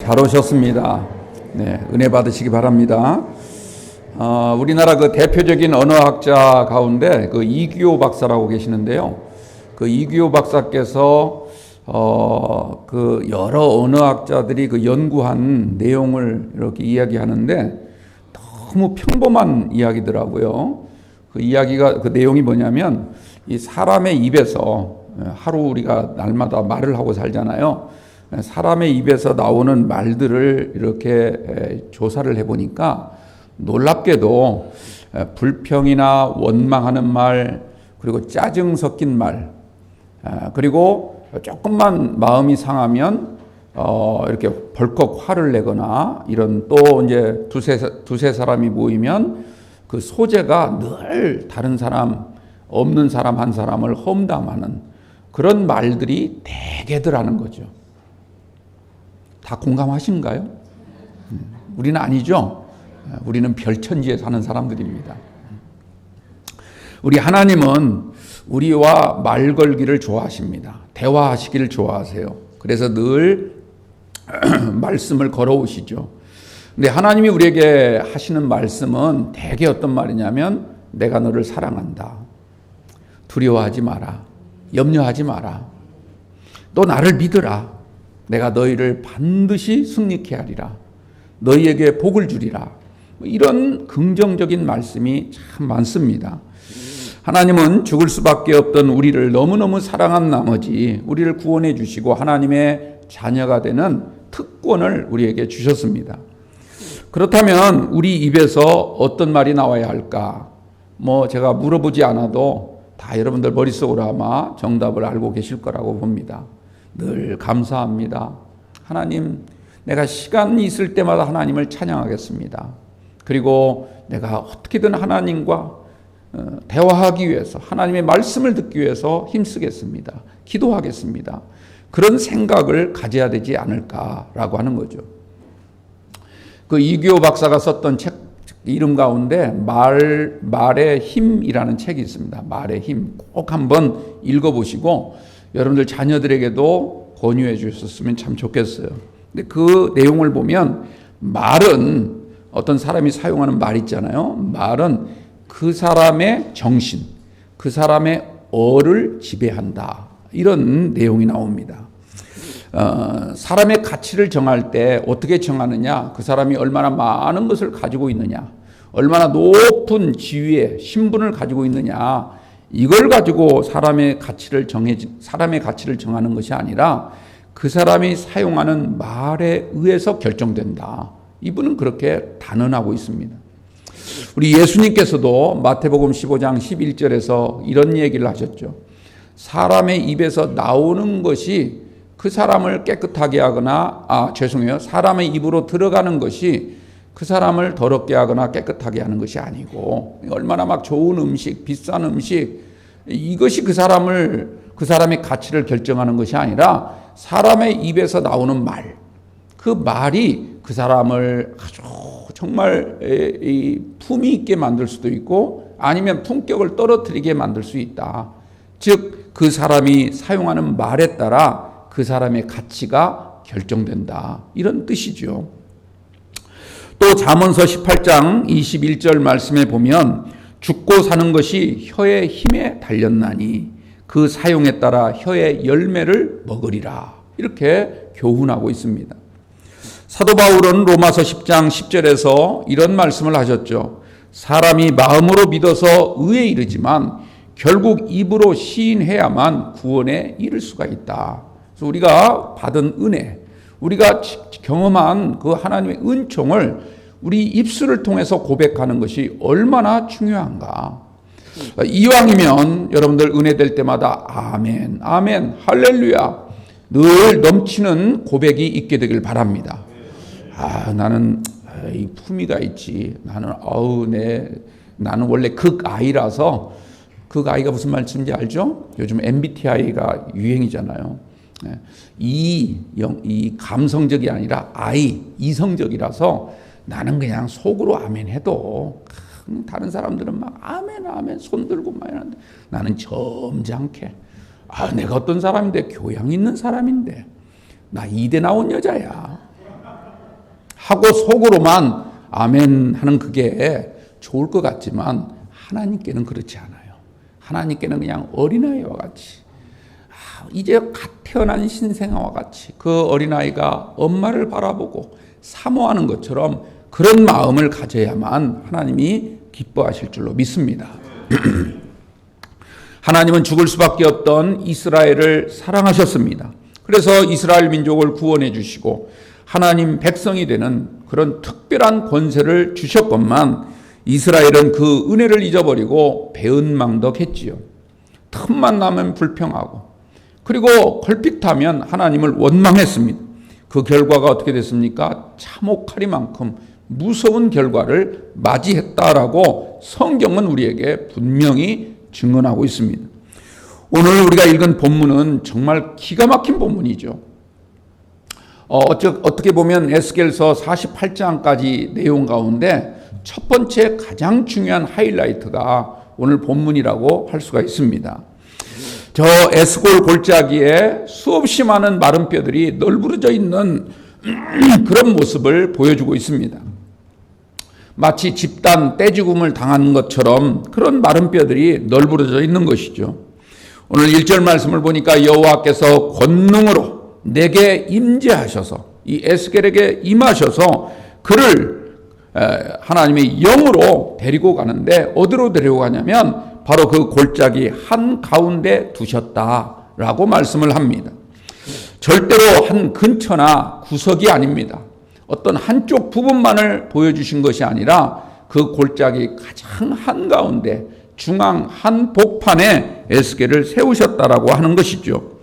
잘 오셨습니다. 네, 은혜 받으시기 바랍니다. 우리나라 그 대표적인 언어학자 가운데 그 이규호 박사라고 계시는데요. 그 이규호 박사께서 그 여러 언어학자들이 그 연구한 내용을 이렇게 이야기하는데 너무 평범한 이야기더라고요. 그 이야기가 그 내용이 뭐냐면 이 사람의 입에서 하루 우리가 날마다 말을 하고 살잖아요. 사람의 입에서 나오는 말들을 이렇게 조사를 해보니까 놀랍게도 불평이나 원망하는 말, 그리고 짜증 섞인 말, 그리고 조금만 마음이 상하면 이렇게 벌컥 화를 내거나 이런, 또 이제 두세 사람이 모이면 그 소재가 늘 다른 사람, 없는 사람 한 사람을 험담하는 그런 말들이 대개들 하는 거죠. 다 공감하신가요? 우리는 아니죠. 우리는 별천지에 사는 사람들입니다. 우리 하나님은 우리와 말 걸기를 좋아하십니다. 대화하시기를 좋아하세요. 그래서 늘 말씀을 걸어오시죠. 근데 하나님이 우리에게 하시는 말씀은 대개 어떤 말이냐면, 내가 너를 사랑한다. 두려워하지 마라. 염려하지 마라. 또 나를 믿으라. 내가 너희를 반드시 승리케 하리라. 너희에게 복을 주리라. 이런 긍정적인 말씀이 참 많습니다. 하나님은 죽을 수밖에 없던 우리를 너무너무 사랑한 나머지 우리를 구원해 주시고 하나님의 자녀가 되는 특권을 우리에게 주셨습니다. 그렇다면 우리 입에서 어떤 말이 나와야 할까? 제가 물어보지 않아도 다 여러분들 머릿속으로 아마 정답을 알고 계실 거라고 봅니다. 늘 감사합니다. 하나님, 내가 시간이 있을 때마다 하나님을 찬양하겠습니다. 그리고 내가 어떻게든 하나님과 대화하기 위해서, 하나님의 말씀을 듣기 위해서 힘쓰겠습니다. 기도하겠습니다. 그런 생각을 가져야 되지 않을까라고 하는 거죠. 그 이규호 박사가 썼던 책 이름 가운데 말의 힘이라는 책이 있습니다. 말의 힘. 꼭 한번 읽어보시고 여러분들 자녀들에게도 권유해 주셨으면 참 좋겠어요. 근데 그 내용을 보면 말은, 어떤 사람이 사용하는 말 있잖아요. 말은 그 사람의 정신, 그 사람의 어를 지배한다. 이런 내용이 나옵니다. 사람의 가치를 정할 때 어떻게 정하느냐? 그 사람이 얼마나 많은 것을 가지고 있느냐? 얼마나 높은 지위에 신분을 가지고 있느냐? 이걸 가지고 사람의 가치를 정하는 것이 아니라 그 사람이 사용하는 말에 의해서 결정된다. 이분은 그렇게 단언하고 있습니다. 우리 예수님께서도 마태복음 15장 11절에서 이런 얘기를 하셨죠. 사람의 입에서 나오는 것이 그 사람을 깨끗하게 하거나, 사람의 입으로 들어가는 것이 그 사람을 더럽게 하거나 깨끗하게 하는 것이 아니고, 얼마나 막 좋은 음식, 비싼 음식, 이것이 그 사람의 가치를 결정하는 것이 아니라 사람의 입에서 나오는 말, 그 말이 그 사람을 아주 정말 품위 있게 만들 수도 있고 아니면 품격을 떨어뜨리게 만들 수 있다. 즉, 그 사람이 사용하는 말에 따라 그 사람의 가치가 결정된다. 이런 뜻이죠. 또 잠언서 18장 21절 말씀에 보면, 죽고 사는 것이 혀의 힘에 달렸나니 그 사용에 따라 혀의 열매를 먹으리라. 이렇게 교훈하고 있습니다. 사도 바울은 로마서 10장 10절에서 이런 말씀을 하셨죠. 사람이 마음으로 믿어서 의에 이르지만 결국 입으로 시인해야만 구원에 이를 수가 있다. 그래서 우리가 받은 은혜, 우리가 경험한 그 하나님의 은총을 우리 입술을 통해서 고백하는 것이 얼마나 중요한가. 이왕이면 여러분들 은혜 될 때마다 아멘, 아멘, 할렐루야 늘 넘치는 고백이 있게 되길 바랍니다. 나는 이 품위가 있지. 나는 원래 극아이라서, 극아이가 무슨 말씀인지 알죠? 요즘 MBTI가 유행이잖아요. 이 감성적이 아니라 이성적이라서 나는 그냥 속으로 아멘 해도 다른 사람들은 막 아멘 아멘 손 들고 막 이러는데 나는 점잖게, 내가 어떤 사람인데, 교양 있는 사람인데, 나 이대 나온 여자야. 하고 속으로만 아멘 하는 그게 좋을 것 같지만 하나님께는 그렇지 않아요. 하나님께는 그냥 어린아이와 같이 이제 갓 태어난 신생아와 같이 그 어린아이가 엄마를 바라보고 사모하는 것처럼 그런 마음을 가져야만 하나님이 기뻐하실 줄로 믿습니다. 하나님은 죽을 수밖에 없던 이스라엘을 사랑하셨습니다. 그래서 이스라엘 민족을 구원해 주시고 하나님 백성이 되는 그런 특별한 권세를 주셨건만 이스라엘은 그 은혜를 잊어버리고 배은망덕했지요. 틈만 나면 불평하고 그리고 걸핏하면 하나님을 원망했습니다. 그 결과가 어떻게 됐습니까? 참혹하리만큼 무서운 결과를 맞이했다라고 성경은 우리에게 분명히 증언하고 있습니다. 오늘 우리가 읽은 본문은 정말 기가 막힌 본문이죠. 어떻게 보면 에스겔서 48장까지 내용 가운데 첫 번째 가장 중요한 하이라이트가 오늘 본문이라고 할 수가 있습니다. 저 에스골 골짜기에 수없이 많은 마른 뼈들이 널브러져 있는 그런 모습을 보여주고 있습니다. 마치 집단 떼죽음을 당한 것처럼 그런 마른 뼈들이 널브러져 있는 것이죠. 오늘 1절 말씀을 보니까 여호와께서 권능으로 내게 임재하셔서 이 에스겔에게 임하셔서 그를 하나님의 영으로 데리고 가는데 어디로 데리고 가냐면 바로 그 골짜기 한가운데 두셨다라고 말씀을 합니다. 절대로 한 근처나 구석이 아닙니다. 어떤 한쪽 부분만을 보여주신 것이 아니라 그 골짜기 가장 한가운데 중앙 한복판에 에스겔을 세우셨다라고 하는 것이죠.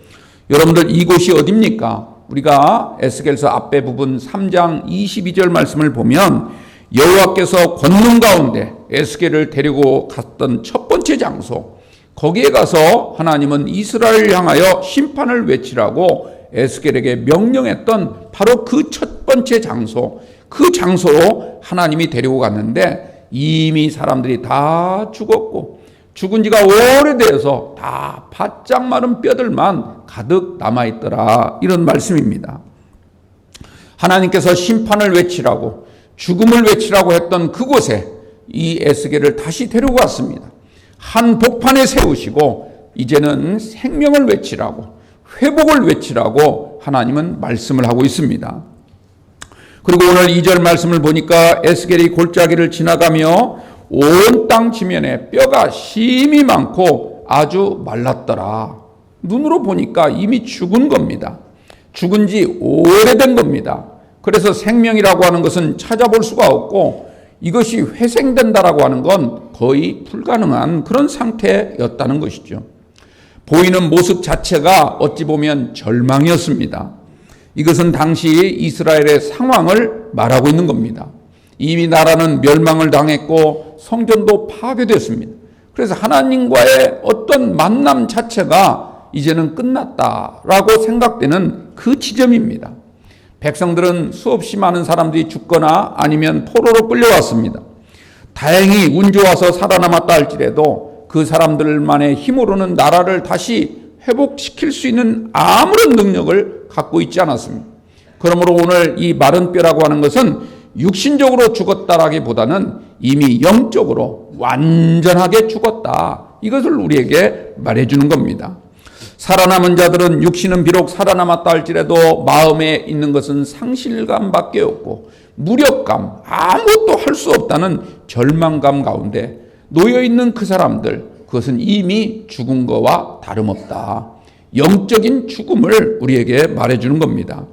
여러분들 이곳이 어디입니까? 우리가 에스겔서 앞에 부분 3장 22절 말씀을 보면 여호와께서 권능 가운데 에스겔을 데리고 갔던 첫 번째 장소, 거기에 가서 하나님은 이스라엘을 향하여 심판을 외치라고 에스겔에게 명령했던 바로 그 첫 번째 장소, 그 장소로 하나님이 데리고 갔는데 이미 사람들이 다 죽었고 죽은 지가 오래돼서 다 바짝 마른 뼈들만 가득 남아있더라, 이런 말씀입니다. 하나님께서 심판을 외치라고 죽음을 외치라고 했던 그곳에 이 에스겔을 다시 데리고 왔습니다. 한 복판에 세우시고 이제는 생명을 외치라고, 회복을 외치라고 하나님은 말씀을 하고 있습니다. 그리고 오늘 2절 말씀을 보니까 에스겔이 골짜기를 지나가며 온 땅 지면에 뼈가 심이 많고 아주 말랐더라. 눈으로 보니까 이미 죽은 겁니다. 죽은 지 오래된 겁니다. 그래서 생명이라고 하는 것은 찾아볼 수가 없고 이것이 회생된다라고 하는 건 거의 불가능한 그런 상태였다는 것이죠. 보이는 모습 자체가 어찌 보면 절망이었습니다. 이것은 당시 이스라엘의 상황을 말하고 있는 겁니다. 이미 나라는 멸망을 당했고 성전도 파괴됐습니다. 그래서 하나님과의 어떤 만남 자체가 이제는 끝났다라고 생각되는 그 지점입니다. 백성들은 수없이 많은 사람들이 죽거나 아니면 포로로 끌려왔습니다. 다행히 운 좋아서 살아남았다 할지라도 그 사람들만의 힘으로는 나라를 다시 회복시킬 수 있는 아무런 능력을 갖고 있지 않았습니다. 그러므로 오늘 이 마른 뼈라고 하는 것은 육신적으로 죽었다라기보다는 이미 영적으로 완전하게 죽었다, 이것을 우리에게 말해주는 겁니다. 살아남은 자들은 육신은 비록 살아남았다 할지라도 마음에 있는 것은 상실감밖에 없고 무력감, 아무것도 할 수 없다는 절망감 가운데 놓여있는 그 사람들, 그것은 이미 죽은 거와 다름없다. 영적인 죽음을 우리에게 말해주는 겁니다.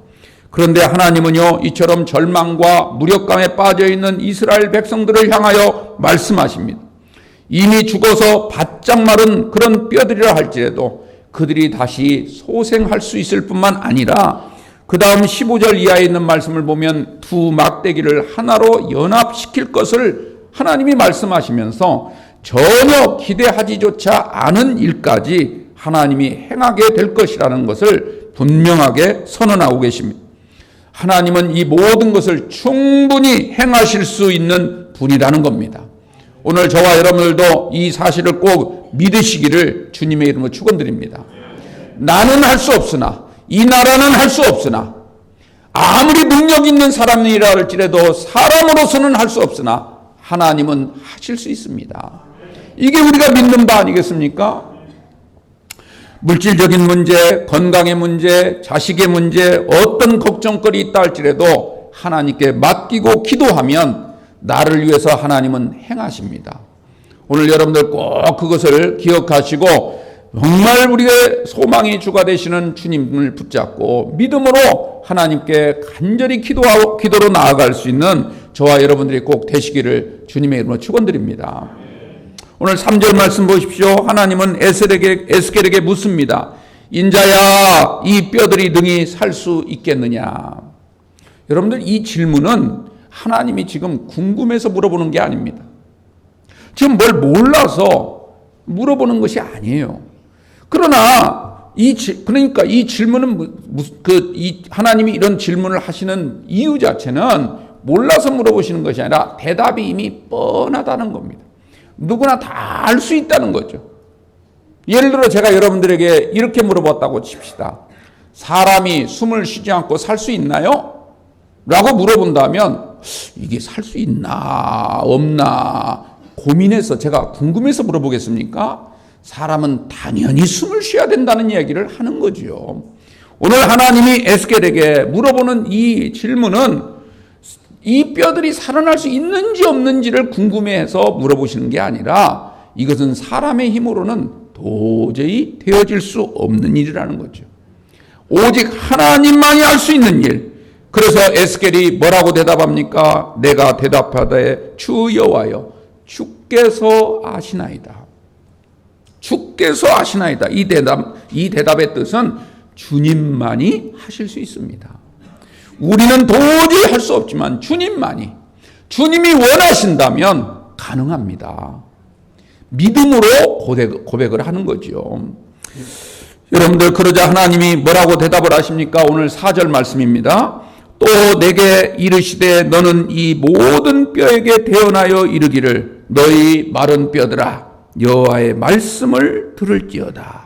그런데 하나님은요, 이처럼 절망과 무력감에 빠져있는 이스라엘 백성들을 향하여 말씀하십니다. 이미 죽어서 바짝 마른 그런 뼈들이라 할지라도 그들이 다시 소생할 수 있을 뿐만 아니라 그 다음 15절 이하에 있는 말씀을 보면 두 막대기를 하나로 연합시킬 것을 하나님이 말씀하시면서 전혀 기대하지조차 않은 일까지 하나님이 행하게 될 것이라는 것을 분명하게 선언하고 계십니다. 하나님은 이 모든 것을 충분히 행하실 수 있는 분이라는 겁니다. 오늘 저와 여러분들도 이 사실을 꼭 믿으시기를 주님의 이름으로 축원드립니다. 나는 할 수 없으나, 이 나라는 할 수 없으나, 아무리 능력 있는 사람이라 할지라도 사람으로서는 할 수 없으나 하나님은 하실 수 있습니다. 이게 우리가 믿는 바 아니겠습니까? 물질적인 문제, 건강의 문제, 자식의 문제, 어떤 걱정거리 있다 할지라도 하나님께 맡기고 기도하면 나를 위해서 하나님은 행하십니다. 오늘 여러분들 꼭 그것을 기억하시고 정말 우리의 소망의 주가 되시는 주님을 붙잡고 믿음으로 하나님께 간절히 기도로 나아갈 수 있는 저와 여러분들이 꼭 되시기를 주님의 이름으로 축원드립니다. 오늘 3절 말씀 보십시오. 하나님은 에스겔에게 묻습니다. 인자야, 이 뼈들이 능히 살 수 있겠느냐? 여러분들, 이 질문은 하나님이 지금 궁금해서 물어보는 게 아닙니다. 지금 뭘 몰라서 물어보는 것이 아니에요. 그러나 그러니까 이 질문은 하나님이 이런 질문을 하시는 이유 자체는 몰라서 물어보시는 것이 아니라 대답이 이미 뻔하다는 겁니다. 누구나 다 알 수 있다는 거죠. 예를 들어 제가 여러분들에게 이렇게 물어봤다고 칩시다. 사람이 숨을 쉬지 않고 살 수 있나요? 라고 물어본다면 이게 살 수 있나 없나 고민해서 제가 궁금해서 물어보겠습니까? 사람은 당연히 숨을 쉬어야 된다는 이야기를 하는 거죠. 오늘 하나님이 에스겔에게 물어보는 이 질문은 이 뼈들이 살아날 수 있는지 없는지를 궁금해해서 물어보시는 게 아니라 이것은 사람의 힘으로는 도저히 되어질 수 없는 일이라는 거죠. 오직 하나님만이 할 수 있는 일. 그래서 에스겔이 뭐라고 대답합니까? 내가 대답하되 주 여호와여 주께서 아시나이다. 주께서 아시나이다. 이 대답의 뜻은 주님만이 하실 수 있습니다. 우리는 도저히 할 수 없지만 주님이 원하신다면 가능합니다. 믿음으로 고백을 하는 거죠. 여러분들, 그러자 하나님이 뭐라고 대답을 하십니까? 오늘 4절 말씀입니다. 또 내게 이르시되 너는 이 모든 뼈에게 대언하여 이르기를 너희 마른 뼈들아 여호와의 말씀을 들을지어다.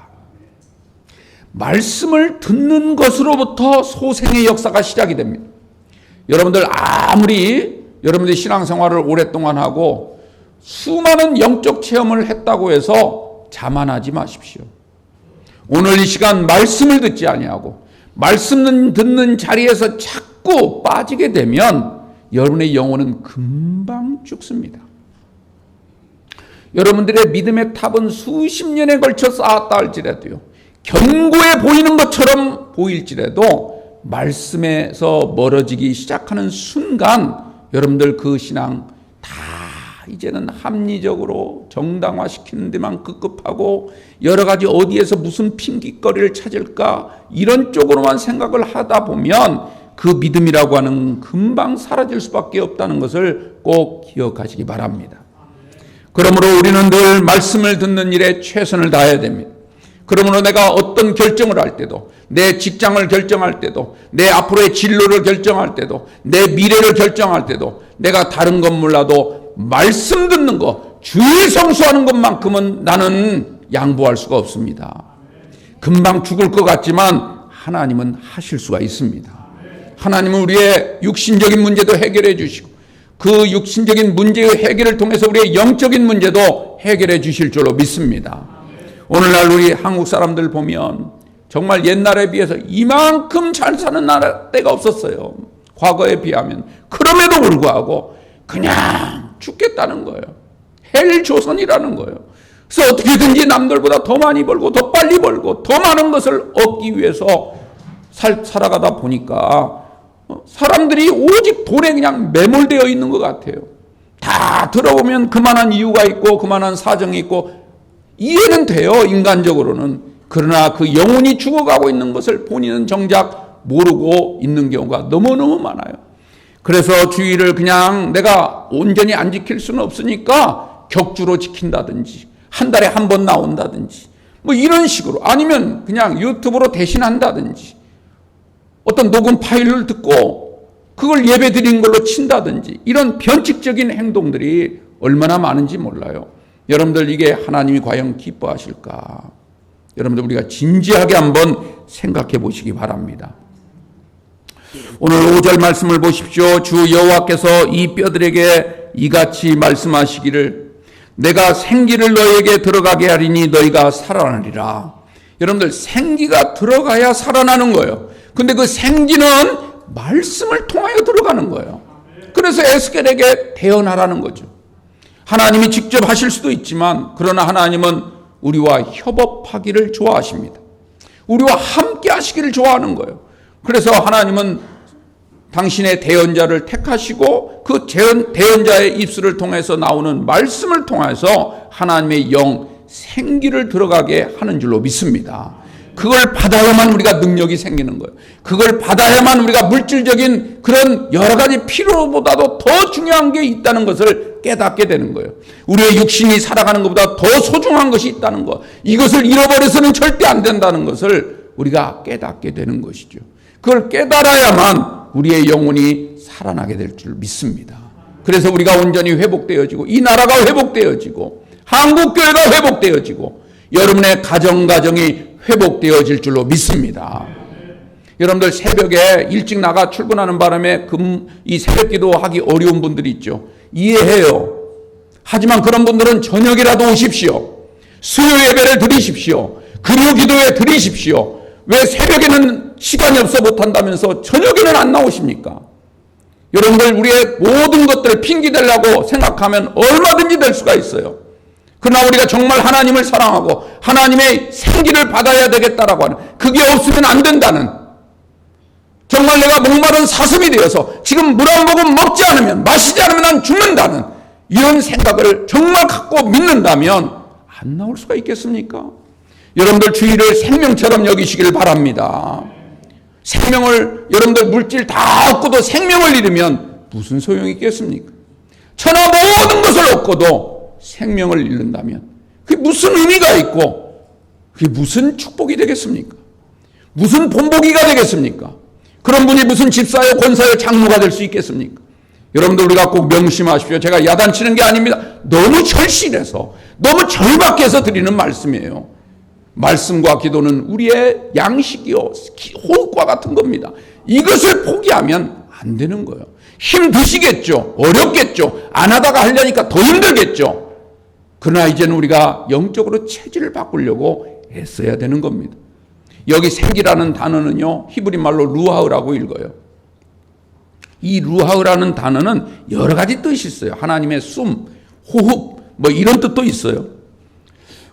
말씀을 듣는 것으로부터 소생의 역사가 시작이 됩니다. 여러분들, 아무리 여러분들이 신앙생활을 오랫동안 하고 수많은 영적 체험을 했다고 해서 자만하지 마십시오. 오늘 이 시간 말씀을 듣지 아니하고 말씀 듣는 자리에서 자꾸 빠지게 되면 여러분의 영혼은 금방 죽습니다. 여러분들의 믿음의 탑은 수십 년에 걸쳐 쌓았다 할지라도요, 견고해 보이는 것처럼 보일지라도 말씀에서 멀어지기 시작하는 순간 여러분들 그 신앙 다 이제는 합리적으로 정당화시키는 데만 급급하고 여러 가지 어디에서 무슨 핑계거리를 찾을까 이런 쪽으로만 생각을 하다 보면 그 믿음이라고 하는 금방 사라질 수밖에 없다는 것을 꼭 기억하시기 바랍니다. 그러므로 우리는 늘 말씀을 듣는 일에 최선을 다해야 됩니다. 그러므로 내가 어떤 결정을 할 때도, 내 직장을 결정할 때도, 내 앞으로의 진로를 결정할 때도, 내 미래를 결정할 때도, 내가 다른 것 몰라도 말씀 듣는 것, 주의 성수하는 것만큼은 나는 양보할 수가 없습니다. 금방 죽을 것 같지만 하나님은 하실 수가 있습니다. 하나님은 우리의 육신적인 문제도 해결해 주시고 그 육신적인 문제의 해결을 통해서 우리의 영적인 문제도 해결해 주실 줄로 믿습니다. 오늘날 우리 한국 사람들 보면 정말 옛날에 비해서 이만큼 잘 사는 나라 때가 없었어요. 과거에 비하면. 그럼에도 불구하고 그냥 죽겠다는 거예요. 헬조선이라는 거예요. 그래서 어떻게든지 남들보다 더 많이 벌고 더 빨리 벌고 더 많은 것을 얻기 위해서 살아가다 보니까 사람들이 오직 돈에 그냥 매몰되어 있는 것 같아요. 다 들어보면 그만한 이유가 있고 그만한 사정이 있고 이해는 돼요, 인간적으로는. 그러나 그 영혼이 죽어가고 있는 것을 본인은 정작 모르고 있는 경우가 너무너무 많아요. 그래서 주의를 그냥 내가 온전히 안 지킬 수는 없으니까 격주로 지킨다든지 한 달에 한 번 나온다든지 뭐 이런 식으로, 아니면 그냥 유튜브로 대신한다든지 어떤 녹음 파일을 듣고 그걸 예배 드리는 걸로 친다든지 이런 변칙적인 행동들이 얼마나 많은지 몰라요. 여러분들, 이게 하나님이 과연 기뻐하실까? 여러분들, 우리가 진지하게 한번 생각해 보시기 바랍니다. 오늘 5절 말씀을 보십시오. 주 여호와께서 이 뼈들에게 이같이 말씀하시기를 내가 생기를 너에게 들어가게 하리니 너희가 살아나리라. 여러분들, 생기가 들어가야 살아나는 거예요. 근데 그 생기는 말씀을 통하여 들어가는 거예요. 그래서 에스겔에게 대언하라는 거죠. 하나님이 직접 하실 수도 있지만, 그러나 하나님은 우리와 협업하기를 좋아하십니다. 우리와 함께 하시기를 좋아하는 거예요. 그래서 하나님은 당신의 대언자를 택하시고 그 대언자의 입술을 통해서 나오는 말씀을 통해서 하나님의 영, 생기를 들어가게 하는 줄로 믿습니다. 그걸 받아야만 우리가 능력이 생기는 거예요. 그걸 받아야만 우리가 물질적인 그런 여러 가지 필요보다도 더 중요한 게 있다는 것을 깨닫게 되는 거예요. 우리의 육신이 살아가는 것보다 더 소중한 것이 있다는 것, 이것을 잃어버려서는 절대 안 된다는 것을 우리가 깨닫게 되는 것이죠. 그걸 깨달아야만 우리의 영혼이 살아나게 될 줄 믿습니다. 그래서 우리가 온전히 회복되어지고, 이 나라가 회복되어지고, 한국교회가 회복되어지고, 여러분의 가정이 회복되어질 줄로 믿습니다. 여러분들, 새벽에 일찍 나가 출근하는 바람에 이 새벽 기도하기 어려운 분들이 있죠. 이해해요. 하지만 그런 분들은 저녁이라도 오십시오. 수요 예배를 드리십시오. 금요 기도에 드리십시오. 왜 새벽에는 시간이 없어 못한다면서 저녁에는 안 나오십니까? 여러분들, 우리의 모든 것들을 핑계대려고 생각하면 얼마든지 될 수가 있어요. 그러나 우리가 정말 하나님을 사랑하고 하나님의 생기를 받아야 되겠다라고 하는, 그게 없으면 안 된다는, 정말 내가 목마른 사슴이 되어서 지금 물 한 모금 먹지 않으면, 마시지 않으면 난 죽는다는 이런 생각을 정말 갖고 믿는다면 안 나올 수가 있겠습니까? 여러분들, 주의를 생명처럼 여기시길 바랍니다. 생명을, 여러분들 물질 다 얻고도 생명을 잃으면 무슨 소용이 있겠습니까? 천하 모든 것을 얻고도 생명을 잃는다면 그게 무슨 의미가 있고 그게 무슨 축복이 되겠습니까? 무슨 본보기가 되겠습니까? 그런 분이 무슨 집사요, 권사요, 장로가 될 수 있겠습니까? 여러분들, 우리가 꼭 명심하십시오. 제가 야단치는 게 아닙니다. 너무 절실해서, 너무 절박해서 드리는 말씀이에요. 말씀과 기도는 우리의 양식이요, 호흡과 같은 겁니다. 이것을 포기하면 안 되는 거예요. 힘드시겠죠. 어렵겠죠. 안 하다가 하려니까 더 힘들겠죠. 그러나 이제는 우리가 영적으로 체질을 바꾸려고 애써야 되는 겁니다. 여기 생기라는 단어는요, 히브리 말로 루하흐라고 읽어요. 이 루하흐라는 단어는 여러 가지 뜻이 있어요. 하나님의 숨, 호흡, 뭐 이런 뜻도 있어요.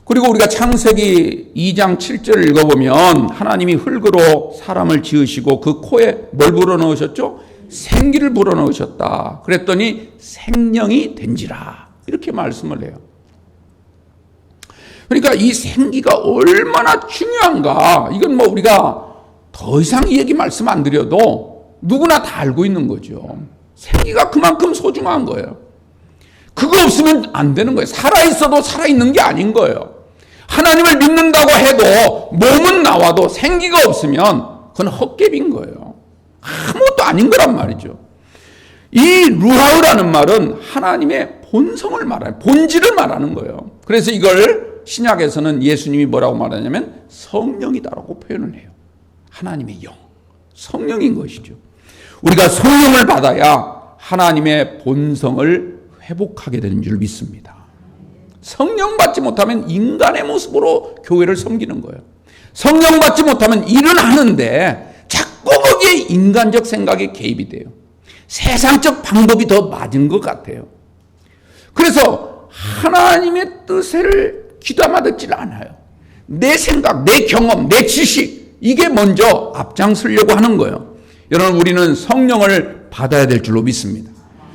그리고 우리가 창세기 2장 7절을 읽어보면 하나님이 흙으로 사람을 지으시고 그 코에 뭘 불어넣으셨죠? 생기를 불어넣으셨다. 그랬더니 생명이 된지라. 이렇게 말씀을 해요. 그러니까 이 생기가 얼마나 중요한가, 이건 뭐 우리가 더 이상 이 얘기 말씀 안 드려도 누구나 다 알고 있는 거죠. 생기가 그만큼 소중한 거예요. 그거 없으면 안 되는 거예요. 살아있어도 살아있는 게 아닌 거예요. 하나님을 믿는다고 해도 몸은 나와도 생기가 없으면 그건 헛개비인 거예요. 아무것도 아닌 거란 말이죠. 이 루하흐라는 말은 하나님의 본성을 말하는, 본질을 말하는 거예요. 그래서 이걸 신약에서는 예수님이 뭐라고 말하냐면 성령이다라고 표현을 해요. 하나님의 영, 성령인 것이죠. 우리가 성령을 받아야 하나님의 본성을 회복하게 되는 줄 믿습니다. 성령 받지 못하면 인간의 모습으로 교회를 섬기는 거예요. 성령 받지 못하면 일은 하는데 자꾸 거기에 인간적 생각이 개입이 돼요. 세상적 방법이 더 맞은 것 같아요. 그래서 하나님의 뜻을 귀담아 듣질 않아요. 내 생각, 내 경험, 내 지식, 이게 먼저 앞장서려고 하는 거예요. 여러분, 우리는 성령을 받아야 될 줄로 믿습니다.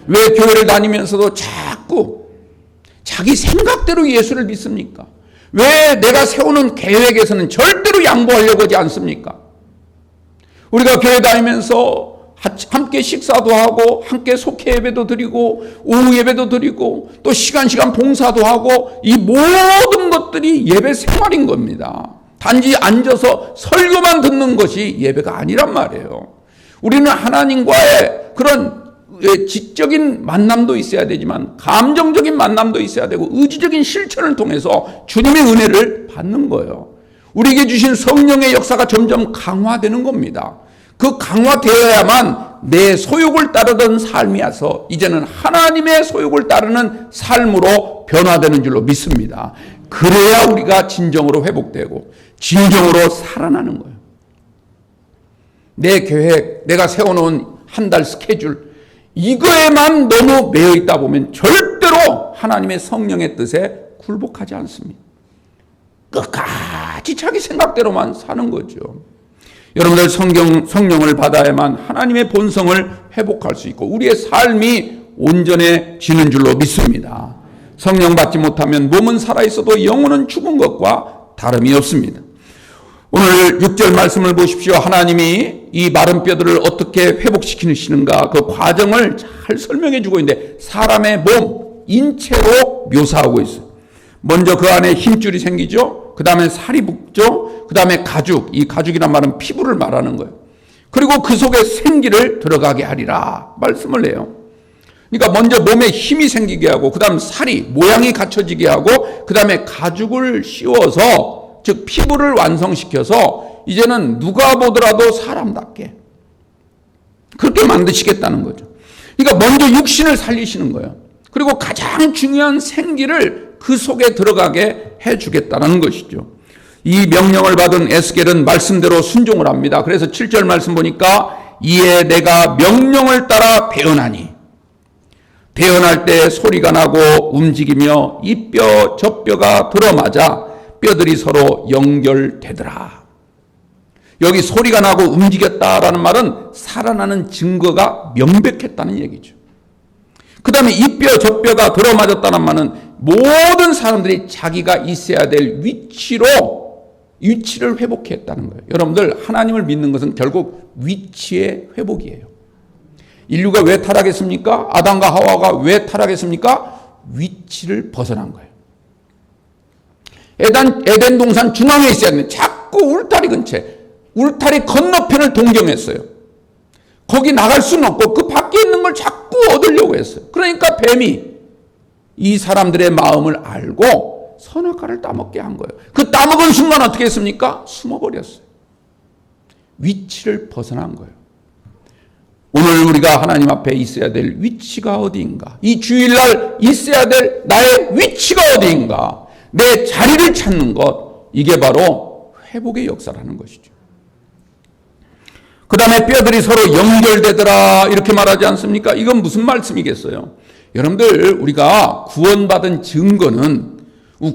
왜 교회를 다니면서도 자꾸 자기 생각대로 예수를 믿습니까? 왜 내가 세우는 계획에서는 절대로 양보하려고 하지 않습니까? 우리가 교회 다니면서 함께 식사도 하고 함께 속회 예배도 드리고 오후 예배도 드리고 또 시간 봉사도 하고, 이 모든 것들이 예배 생활인 겁니다. 단지 앉아서 설교만 듣는 것이 예배가 아니란 말이에요. 우리는 하나님과의 그런 지적인 만남도 있어야 되지만 감정적인 만남도 있어야 되고 의지적인 실천을 통해서 주님의 은혜를 받는 거예요. 우리에게 주신 성령의 역사가 점점 강화되는 겁니다. 그 강화되어야만 내 소욕을 따르던 삶이 와서 이제는 하나님의 소욕을 따르는 삶으로 변화되는 줄로 믿습니다. 그래야 우리가 진정으로 회복되고 진정으로 살아나는 거예요. 내 계획, 내가 세워놓은 한 달 스케줄, 이거에만 너무 매여 있다 보면 절대로 하나님의 성령의 뜻에 굴복하지 않습니다. 끝까지 자기 생각대로만 사는 거죠. 여러분들 성령을 받아야만 하나님의 본성을 회복할 수 있고 우리의 삶이 온전해지는 줄로 믿습니다. 성령 받지 못하면 몸은 살아있어도 영혼은 죽은 것과 다름이 없습니다. 오늘 6절 말씀을 보십시오. 하나님이 이 마른 뼈들을 어떻게 회복시키시는가 그 과정을 잘 설명해 주고 있는데 사람의 몸, 인체로 묘사하고 있어요. 먼저 그 안에 힘줄이 생기죠. 그 다음에 살이 붙죠. 그 다음에 가죽, 이 가죽이란 말은 피부를 말하는 거예요. 그리고 그 속에 생기를 들어가게 하리라 말씀을 해요. 그러니까 먼저 몸에 힘이 생기게 하고 그 다음 살이 모양이 갖춰지게 하고 그 다음에 가죽을 씌워서 즉 피부를 완성시켜서 이제는 누가 보더라도 사람답게 그렇게 만드시겠다는 거죠. 그러니까 먼저 육신을 살리시는 거예요. 그리고 가장 중요한 생기를 그 속에 들어가게 해주겠다는 것이죠. 이 명령을 받은 에스겔은 말씀대로 순종을 합니다. 그래서 7절 말씀 보니까 이에 내가 명령을 따라 배언하니 배언할 때 소리가 나고 움직이며 이 뼈 저 뼈가 들어맞아 뼈들이 서로 연결되더라. 여기 소리가 나고 움직였다라는 말은 살아나는 증거가 명백했다는 얘기죠. 그 다음에 이 뼈 저 뼈가 들어맞았다는 말은 모든 사람들이 자기가 있어야 될 위치를 회복했다는 거예요. 여러분들 하나님을 믿는 것은 결국 위치의 회복이에요. 인류가 왜 타락했습니까? 아담과 하와가 왜 타락했습니까? 위치를 벗어난 거예요. 에덴 동산 중앙에 있어야 되는데 자꾸 울타리 근처에 울타리 건너편을 동경했어요. 거기 나갈 수는 없고 그 밖에 있는 걸 자꾸 얻으려고 했어요. 그러니까 뱀이 이 사람들의 마음을 알고 선악과를 따먹게 한 거예요. 그 따먹은 순간 어떻게 했습니까? 숨어버렸어요. 위치를 벗어난 거예요. 오늘 우리가 하나님 앞에 있어야 될 위치가 어디인가? 이 주일날 있어야 될 나의 위치가 어디인가? 내 자리를 찾는 것, 이게 바로 회복의 역사라는 것이죠. 그 다음에 뼈들이 서로 연결되더라 이렇게 말하지 않습니까? 이건 무슨 말씀이겠어요? 여러분들 우리가 구원받은 증거는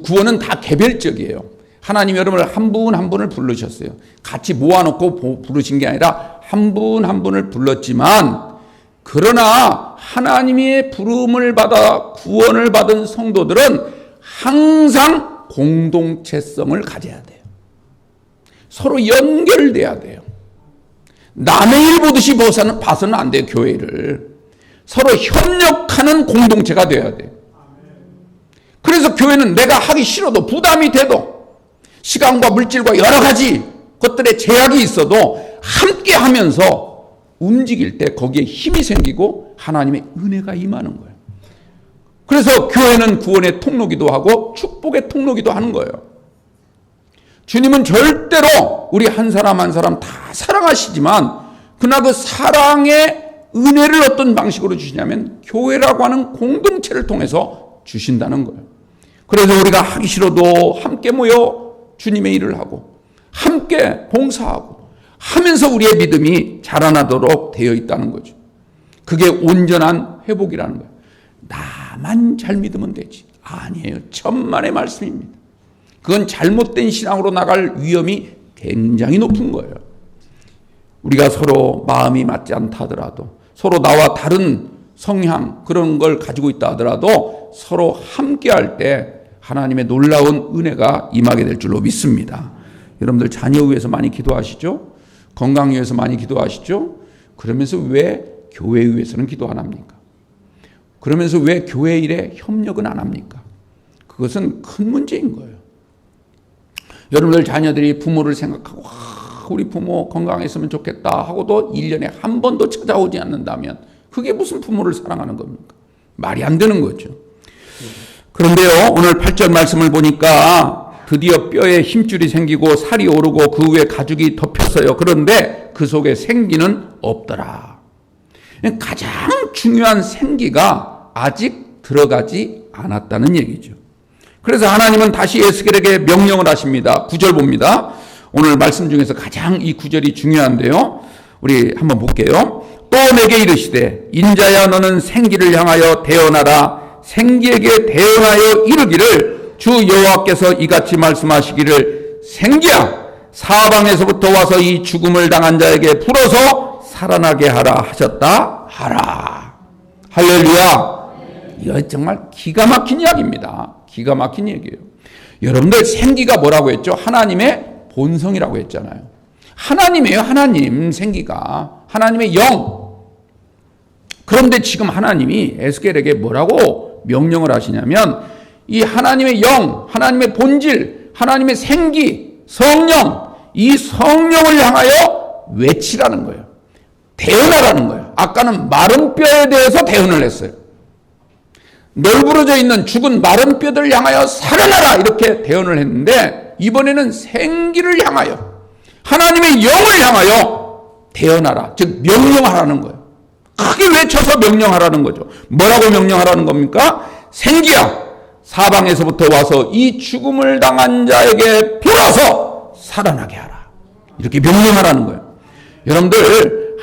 구원은 다 개별적이에요. 하나님 여러분을 한 분 한 분을 부르셨어요. 같이 모아놓고 부르신 게 아니라 한 분 한 분을 불렀지만 그러나 하나님의 부름을 받아 구원을 받은 성도들은 항상 공동체성을 가져야 돼요. 서로 연결돼야 돼요. 남의 일 보듯이 봐서는 안 돼요. 교회를 서로 협력하는 공동체가 돼야 돼요. 그래서 교회는 내가 하기 싫어도 부담이 돼도 시간과 물질과 여러 가지 것들에 제약이 있어도 함께 하면서 움직일 때 거기에 힘이 생기고 하나님의 은혜가 임하는 거예요. 그래서 교회는 구원의 통로기도 하고 축복의 통로기도 하는 거예요. 주님은 절대로 우리 한 사람 한 사람 다 사랑하시지만 그러나 그 사랑의 은혜를 어떤 방식으로 주시냐면 교회라고 하는 공동체를 통해서 주신다는 거예요. 그래서 우리가 하기 싫어도 함께 모여 주님의 일을 하고 함께 봉사하고 하면서 우리의 믿음이 자라나도록 되어 있다는 거죠. 그게 온전한 회복이라는 거예요. 나만 잘 믿으면 되지. 아니에요. 천만의 말씀입니다. 그건 잘못된 신앙으로 나갈 위험이 굉장히 높은 거예요. 우리가 서로 마음이 맞지 않다 하더라도 서로 나와 다른 성향 그런 걸 가지고 있다 하더라도 서로 함께 할 때 하나님의 놀라운 은혜가 임하게 될 줄로 믿습니다. 여러분들 자녀 위해서 많이 기도하시죠? 건강 위해서 많이 기도하시죠? 그러면서 왜 교회 위해서는 기도 안 합니까? 그러면서 왜 교회 일에 협력은 안 합니까? 그것은 큰 문제인 거예요. 여러분들 자녀들이 부모를 생각하고 우리 부모 건강했으면 좋겠다 하고도 1년에 한 번도 찾아오지 않는다면 그게 무슨 부모를 사랑하는 겁니까? 말이 안 되는 거죠. 그런데요, 오늘 8절 말씀을 보니까 드디어 뼈에 힘줄이 생기고 살이 오르고 그 위에 가죽이 덮였어요. 그런데 그 속에 생기는 없더라. 가장 중요한 생기가 아직 들어가지 않았다는 얘기죠. 그래서 하나님은 다시 에스겔에게 명령을 하십니다. 9절 봅니다. 오늘 말씀 중에서 가장 이 9절이 중요한데요. 우리 한번 볼게요. 또 내게 이르시되 인자야 너는 생기를 향하여 대언하라. 생기에게 대언하여 이르기를 주 여호와께서 이같이 말씀하시기를 생기야 사방에서부터 와서 이 죽음을 당한 자에게 불어서 살아나게 하라 하셨다 하라. 할렐루야. 이거 정말 기가 막힌 이야기입니다. 기가 막힌 얘기예요. 여러분들 생기가 뭐라고 했죠? 하나님의 본성이라고 했잖아요. 하나님이에요. 하나님 생기가 하나님의 영. 그런데 지금 하나님이 에스겔에게 뭐라고 명령을 하시냐면 이 하나님의 영, 하나님의 본질, 하나님의 생기, 성령, 이 성령을 향하여 외치라는 거예요. 대언하라는 거예요. 아까는 마른 뼈에 대해서 대언을 했어요. 널브러져 있는 죽은 마른 뼈들을 향하여 살아나라 이렇게 대언을 했는데 이번에는 생기를 향하여 하나님의 영을 향하여 대언하라. 즉 명령하라는 거예요. 크게 외쳐서 명령하라는 거죠. 뭐라고 명령하라는 겁니까? 생기야 사방에서부터 와서 이 죽음을 당한 자에게 불어서 살아나게 하라. 이렇게 명령하라는 거예요. 여러분들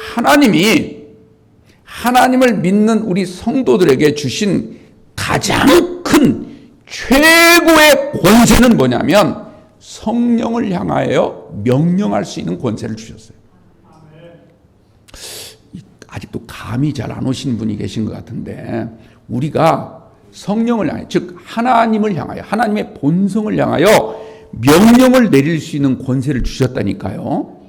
하나님을 믿는 우리 성도들에게 주신 가장 큰 최고의 권세는 뭐냐면 성령을 향하여 명령할 수 있는 권세를 주셨어요. 아직도 감이 잘 안 오시는 분이 계신 것 같은데 우리가 성령을 향하여 즉 하나님을 향하여 하나님의 본성을 향하여 명령을 내릴 수 있는 권세를 주셨다니까요.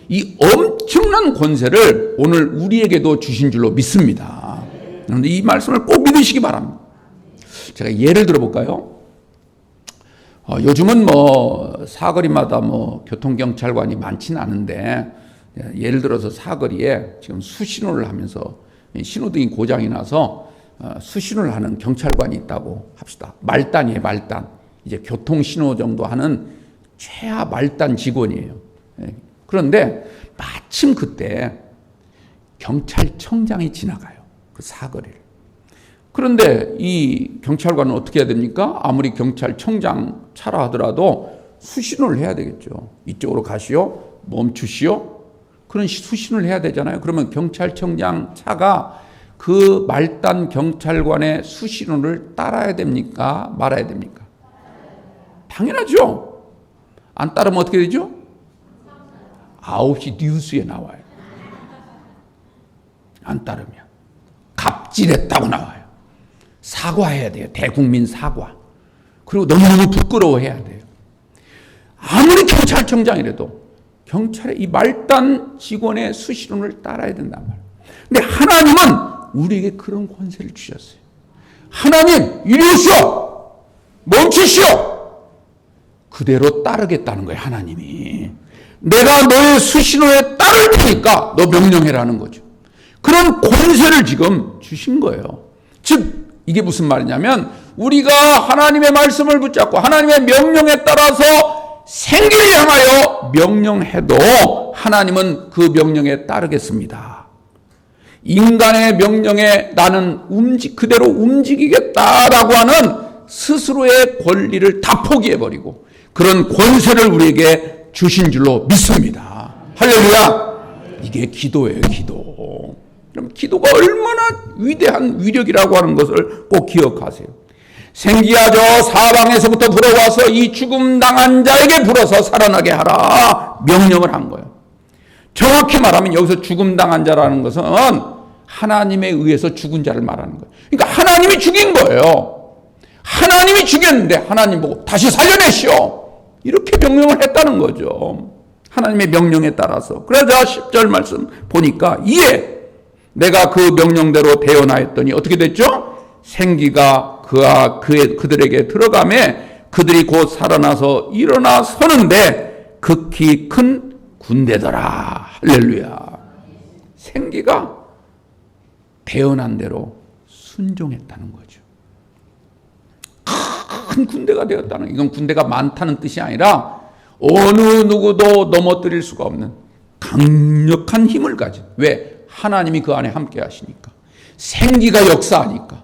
이 엄청난 권세를 오늘 우리에게도 주신 줄로 믿습니다. 그런데 이 말씀을 꼭 믿으시기 바랍니다. 제가 예를 들어볼까요? 요즘은 사거리마다 교통경찰관이 많지는 않은데 예를 들어서 사거리에 지금 수신호를 하면서 신호등이 고장이 나서 수신호를 하는 경찰관이 있다고 합시다. 말단이에요, 말단. 이제 교통신호 정도 하는 최하 말단 직원이에요. 그런데 마침 그때 경찰청장이 지나가요. 그 사거리를. 그런데 이 경찰관은 어떻게 해야 됩니까? 아무리 경찰청장 차라 하더라도 수신호를 해야 되겠죠. 이쪽으로 가시오, 멈추시오. 그런 수신호를 해야 되잖아요. 그러면 경찰청장 차가 그 말단 경찰관의 수신호를 따라야 됩니까? 말아야 됩니까? 당연하죠. 안 따르면 어떻게 되죠? 9시 뉴스에 나와요. 안 따르면 갑질했다고 나와요. 사과해야 돼요. 대국민 사과. 그리고 너무너무 부끄러워해야 돼요. 아무리 경찰청장이라도 경찰의 이 말단 직원의 수신호를 따라야 된단 말이에요. 근데 하나님은 우리에게 그런 권세를 주셨어요. 하나님 이리 오시오. 멈추시오. 그대로 따르겠다는 거예요. 하나님이. 내가 너의 수신호에 따를 테니까 너 명령해라는 거죠. 그런 권세를 지금 주신 거예요. 즉 이게 무슨 말이냐면 우리가 하나님의 말씀을 붙잡고 하나님의 명령에 따라서 생기를 향하여 명령해도 하나님은 그 명령에 따르겠습니다. 인간의 명령에 나는 그대로 움직이겠다라고 하는 스스로의 권리를 다 포기해버리고 그런 권세를 우리에게 주신 줄로 믿습니다. 할렐루야. 이게 기도예요. 기도. 그럼 기도가 얼마나 위대한 위력이라고 하는 것을 꼭 기억하세요. 생기야 저 사방에서부터 불어와서 이 죽음 당한 자에게 불어서 살아나게 하라 명령을 한 거예요. 정확히 말하면 여기서 죽음 당한 자라는 것은 하나님에 의해서 죽은 자를 말하는 거예요. 그러니까 하나님이 죽인 거예요. 하나님이 죽였는데 하나님 보고 다시 살려내시오. 이렇게 명령을 했다는 거죠. 하나님의 명령에 따라서. 그러자 10절 말씀 보니까 이에 내가 그 명령대로 대언하였더니 어떻게 됐죠? 생기가 그들에게 들어가매 그들이 곧 살아나서 일어나 서는데 극히 큰 군대더라. 할렐루야. 생기가 대언한 대로 순종했다는 거죠. 큰 군대가 되었다는, 이건 군대가 많다는 뜻이 아니라 어느 누구도 넘어뜨릴 수가 없는 강력한 힘을 가진, 왜? 하나님이 그 안에 함께 하시니까. 생기가 역사하니까.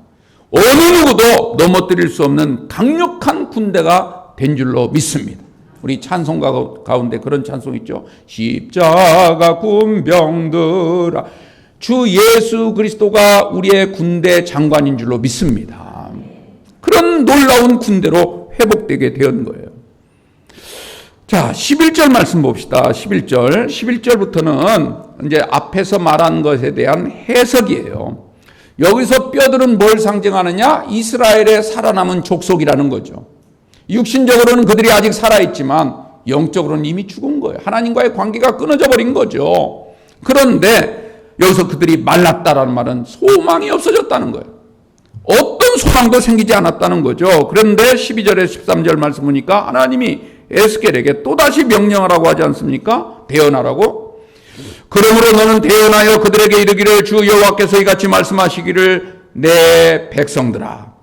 어느 누구도 넘어뜨릴 수 없는 강력한 군대가 된 줄로 믿습니다. 우리 찬송가 가운데 그런 찬송 있죠. 십자가 군병들아, 주 예수 그리스도가 우리의 군대 장관인 줄로 믿습니다. 그런 놀라운 군대로 회복되게 된 거예요. 자, 11절 말씀 봅시다. 11절부터는 이제 앞에서 말한 것에 대한 해석이에요. 여기서 뼈들은 뭘 상징하느냐? 이스라엘의 살아남은 족속이라는 거죠. 육신적으로는 그들이 아직 살아있지만 영적으로는 이미 죽은 거예요. 하나님과의 관계가 끊어져 버린 거죠. 그런데 여기서 그들이 말랐다라는 말은 소망이 없어졌다는 거예요. 어떤 소망도 생기지 않았다는 거죠. 그런데 12절에 13절 말씀 보니까 하나님이 에스겔에게 또다시 명령하라고 하지 않습니까? 대언하라고. 그러므로 너는 대언하여 그들에게 이르기를 주 여호와께서 이같이 말씀하시기를 내 백성들아,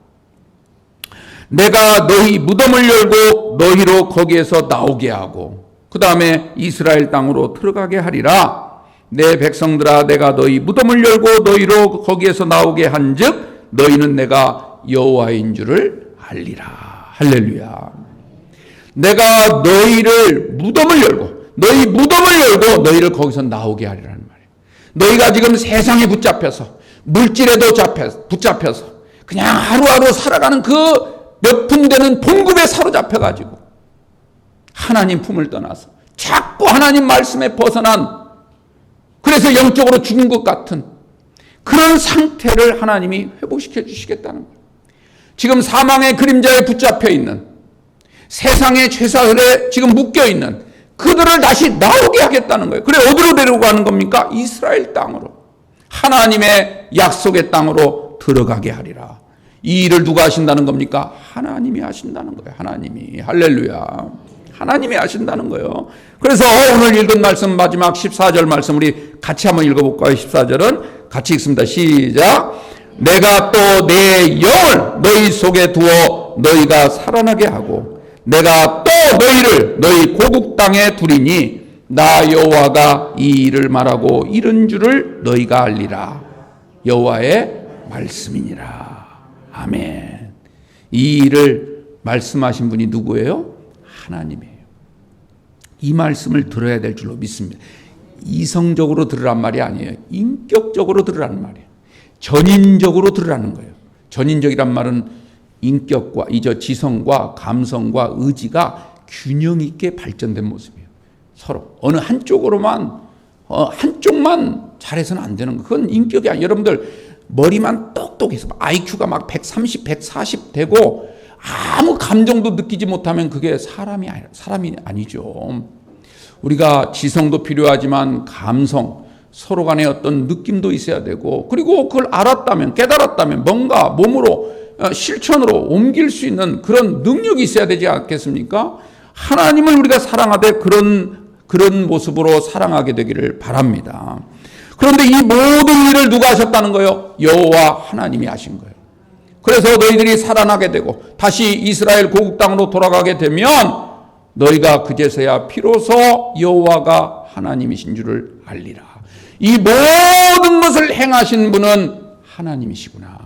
내가 너희 무덤을 열고 너희로 거기에서 나오게 하고 그 다음에 이스라엘 땅으로 들어가게 하리라. 내 백성들아, 내가 너희 무덤을 열고 너희로 거기에서 나오게 한즉 너희는 내가 여호와인 줄을 알리라. 할렐루야. 내가 너희를 무덤을 열고 너희 무덤을 열고 너희를 거기서 나오게 하리라는 말이에요. 너희가 지금 세상에 붙잡혀서 물질에도 붙잡혀서 그냥 하루하루 살아가는 그 몇 푼 되는 봉급에 사로잡혀가지고 하나님 품을 떠나서 자꾸 하나님 말씀에 벗어난, 그래서 영적으로 죽은 것 같은 그런 상태를 하나님이 회복시켜 주시겠다는 거예요. 지금 사망의 그림자에 붙잡혀 있는, 세상의 죄사들에 지금 묶여 있는 그들을 다시 나오게 하겠다는 거예요. 그래, 어디로 데려가는 겁니까? 이스라엘 땅으로, 하나님의 약속의 땅으로 들어가게 하리라. 이 일을 누가 하신다는 겁니까? 하나님이 하신다는 거예요. 하나님이. 할렐루야. 하나님이 하신다는 거예요. 그래서 오늘 읽은 말씀 마지막 14절 말씀 우리 같이 한번 읽어볼까요? 14절은 같이 읽습니다. 시작. 내가 또 내 영을 너희 속에 두어 너희가 살아나게 하고 내가 또 너희를 너희 고국 땅에 두리니 나 여호와가 이 일을 말하고 이른 줄을 너희가 알리라. 여호와의 말씀이니라. 아멘. 이 일을 말씀하신 분이 누구예요? 하나님이에요. 이 말씀을 들어야 될 줄로 믿습니다. 이성적으로 들으란 말이 아니에요. 인격적으로 들으라는 말이에요. 전인적으로 들으라는 거예요. 전인적이란 말은 인격과 지성과 감성과 의지가 균형 있게 발전된 모습이에요. 서로 어느 한쪽으로만 한쪽만 잘해서는 안 되는 거. 그건 인격이 아니에요. 여러분들 머리만 똑똑해서 IQ가 막 130, 140 되고 아무 감정도 느끼지 못하면 그게 사람이 아니죠. 우리가 지성도 필요하지만 감성, 서로 간에 어떤 느낌도 있어야 되고, 그리고 그걸 알았다면, 깨달았다면 뭔가 몸으로 실천으로 옮길 수 있는 그런 능력이 있어야 되지 않겠습니까? 하나님을 우리가 사랑하되 그런 모습으로 사랑하게 되기를 바랍니다. 그런데 이 모든 일을 누가 하셨다는 거예요? 여호와 하나님이 하신 거예요. 그래서 너희들이 살아나게 되고 다시 이스라엘 고국 땅으로 돌아가게 되면 너희가 그제서야 비로소 여호와가 하나님이신 줄을 알리라. 이 모든 것을 행하신 분은 하나님이시구나.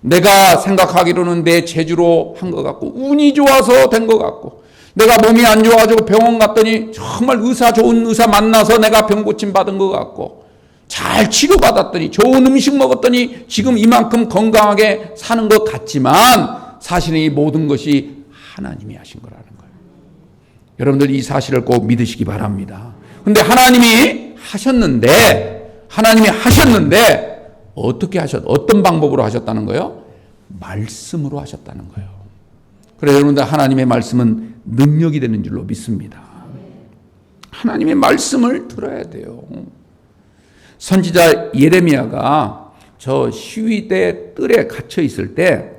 내가 생각하기로는 내 재주로 한 것 같고 운이 좋아서 된 것 같고 내가 몸이 안 좋아가지고 병원 갔더니 정말 좋은 의사 만나서 내가 병 고침 받은 것 같고 잘 치료받았더니 좋은 음식 먹었더니 지금 이만큼 건강하게 사는 것 같지만 사실은 이 모든 것이 하나님이 하신 거라는 거예요. 여러분들 이 사실을 꼭 믿으시기 바랍니다. 그런데 하나님이 하셨는데 어떤 방법으로 하셨다는 거예요? 말씀으로 하셨다는 거예요. 그래서 여러분들 하나님의 말씀은 능력이 되는 줄로 믿습니다. 하나님의 말씀을 들어야 돼요. 선지자 예레미야가 저 시위대 뜰에 갇혀 있을 때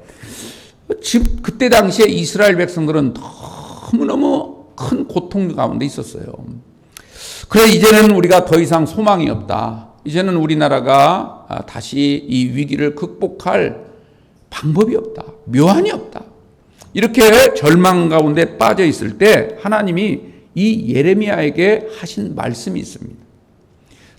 그때 당시에 이스라엘 백성들은 너무너무 큰 고통 가운데 있었어요. 그래, 이제는 우리가 더 이상 소망이 없다. 이제는 우리나라가 다시 이 위기를 극복할 방법이 없다. 묘안이 없다. 이렇게 절망 가운데 빠져 있을 때 하나님이 이 예레미야에게 하신 말씀이 있습니다.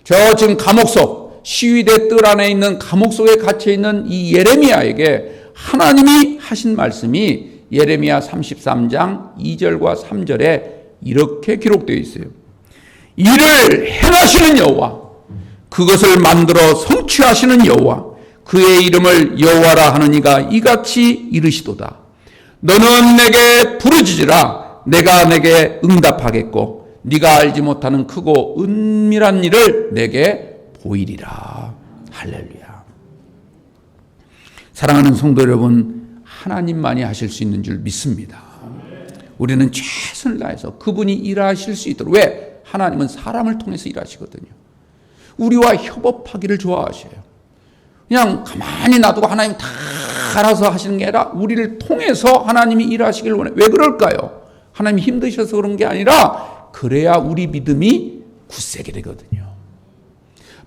저 지금 감옥 속, 시위대 뜰 안에 있는 감옥 속에 갇혀 있는 이 예레미야에게 하나님이 하신 말씀이 예레미야 33장 2절과 3절에 이렇게 기록되어 있어요. 이를 행하시는 여호와, 그것을 만들어 성취하시는 여호와, 그의 이름을 여호와라 하는 이가 이같이 이르시도다. 너는 내게 부르짖으라. 내가 내게 응답하겠고 네가 알지 못하는 크고 은밀한 일을 내게 보이리라. 할렐루야. 사랑하는 성도 여러분, 하나님만이 하실 수 있는 줄 믿습니다. 우리는 최선을 다해서 그분이 일하실 수 있도록. 왜? 하나님은 사람을 통해서 일하시거든요. 우리와 협업하기를 좋아하셔요. 그냥 가만히 놔두고 하나님 다 알아서 하시는 게 아니라 우리를 통해서 하나님이 일하시길 원해요. 왜 그럴까요? 하나님이 힘드셔서 그런 게 아니라 그래야 우리 믿음이 굳세게 되거든요.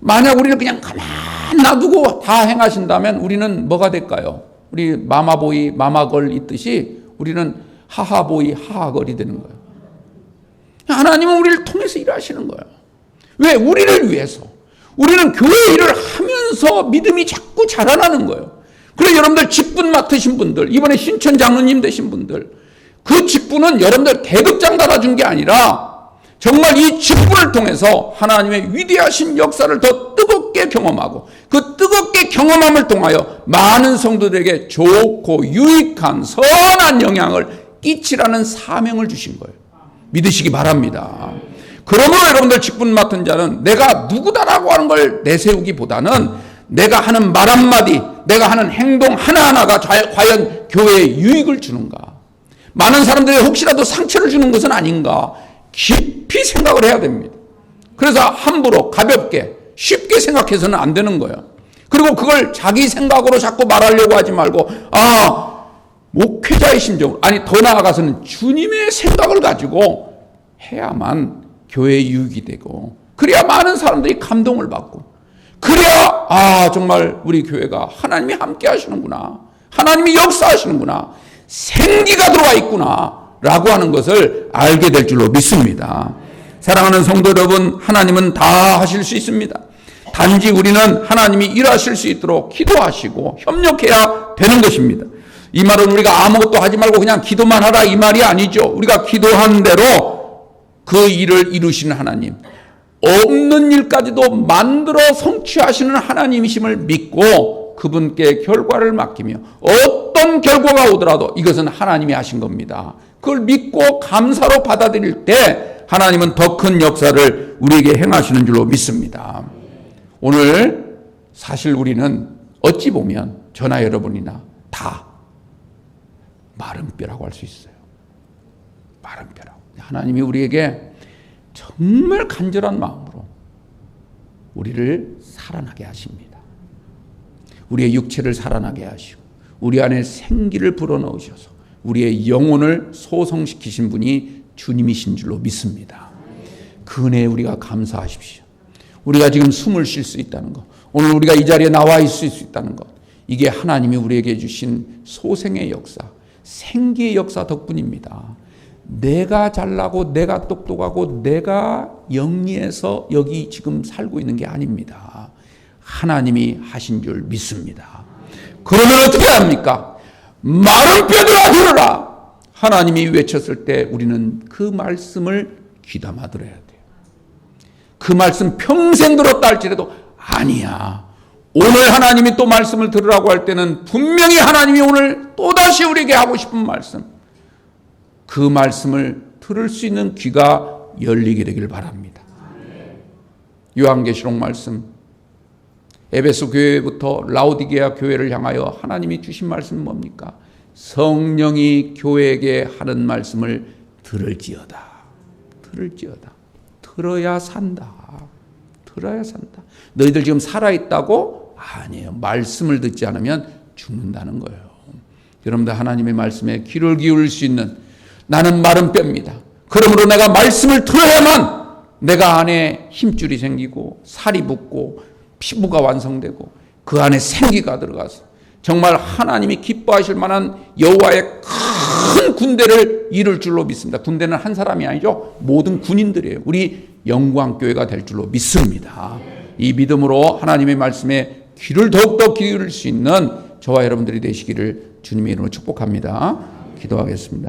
만약 우리를 그냥 가만히 놔두고 다 행하신다면 우리는 뭐가 될까요? 우리 마마보이 마마걸 있듯이 우리는 하하보이 하하걸이 되는 거예요. 하나님은 우리를 통해서 일하시는 거예요. 왜? 우리를 위해서. 우리는 교회 일을 하면서 믿음이 자꾸 자라나는 거예요. 그래서 여러분들 직분 맡으신 분들, 이번에 신천 장로님 되신 분들, 그 직분은 여러분들 계급장 달아준 게 아니라 정말 이 직분을 통해서 하나님의 위대하신 역사를 더 뜨겁게 경험하고 그 뜨겁게 경험함을 통하여 많은 성도들에게 좋고 유익한 선한 영향을 끼치라는 사명을 주신 거예요. 믿으시기 바랍니다. 그러므로 여러분들 직분 맡은 자는 내가 누구다라고 하는 걸 내세우기보다는 내가 하는 말 한마디, 내가 하는 행동 하나하나가 과연 교회에 유익을 주는가, 많은 사람들이 혹시라도 상처를 주는 것은 아닌가 깊이 생각을 해야 됩니다. 그래서 함부로 가볍게 쉽게 생각해서는 안 되는 거예요. 그리고 그걸 자기 생각으로 자꾸 말하려고 하지 말고 목회자의 심정으로, 아니 더 나아가서는 주님의 생각을 가지고 해야만 교회에 유익이 되고, 그래야 많은 사람들이 감동을 받고, 그래야 정말 우리 교회가 하나님이 함께 하시는구나, 하나님이 역사하시는구나, 생기가 들어와 있구나 라고 하는 것을 알게 될 줄로 믿습니다. 사랑하는 성도 여러분, 하나님은 다 하실 수 있습니다. 단지 우리는 하나님이 일하실 수 있도록 기도하시고 협력해야 되는 것입니다. 이 말은 우리가 아무것도 하지 말고 그냥 기도만 하라 이 말이 아니죠. 우리가 기도한 대로 그 일을 이루시는 하나님, 없는 일까지도 만들어 성취하시는 하나님이심을 믿고 그분께 결과를 맡기며 어떤 결과가 오더라도 이것은 하나님이 하신 겁니다. 그걸 믿고 감사로 받아들일 때 하나님은 더 큰 역사를 우리에게 행하시는 줄로 믿습니다. 오늘 사실 우리는 어찌 보면 저나 여러분이나 다 마른 뼈라고 할 수 있어요. 마른 뼈라고. 하나님이 우리에게 정말 간절한 마음으로 우리를 살아나게 하십니다. 우리의 육체를 살아나게 하시고 우리 안에 생기를 불어넣으셔서 우리의 영혼을 소성시키신 분이 주님이신 줄로 믿습니다. 그 은혜에 우리가 감사하십시오. 우리가 지금 숨을 쉴 수 있다는 것, 오늘 우리가 이 자리에 나와 있을 수 있다는 것, 이게 하나님이 우리에게 주신 소생의 역사, 생기의 역사 덕분입니다. 내가 잘나고 내가 똑똑하고 내가 영리해서 여기 지금 살고 있는 게 아닙니다. 하나님이 하신 줄 믿습니다. 그러면 어떻게 합니까? 마른 뼈들아 들으라. 하나님이 외쳤을 때 우리는 그 말씀을 귀담아 들어야 돼요. 그 말씀 평생 들었다 할지라도 아니야, 오늘 하나님이 또 말씀을 들으라고 할 때는 분명히 하나님이 오늘 또다시 우리에게 하고 싶은 말씀, 그 말씀을 들을 수 있는 귀가 열리게 되길 바랍니다. 요한계시록 말씀, 에베소 교회부터 라오디게아 교회를 향하여 하나님이 주신 말씀은 뭡니까? 성령이 교회에게 하는 말씀을 들을지어다. 들을지어다. 들어야 산다. 들어야 산다. 너희들 지금 살아있다고? 아니에요. 말씀을 듣지 않으면 죽는다는 거예요. 여러분들 하나님의 말씀에 귀를 기울일 수 있는, 나는 마른 뼈입니다. 그러므로 내가 말씀을 들어야만 내가 안에 힘줄이 생기고 살이 붙고 피부가 완성되고 그 안에 생기가 들어가서 정말 하나님이 기뻐하실 만한 여호와의 큰 군대를 이룰 줄로 믿습니다. 군대는 한 사람이 아니죠. 모든 군인들이에요. 우리 영광교회가 될 줄로 믿습니다. 이 믿음으로 하나님의 말씀에 귀를 더욱더 기울일 수 있는 저와 여러분들이 되시기를 주님의 이름으로 축복합니다. 기도하겠습니다.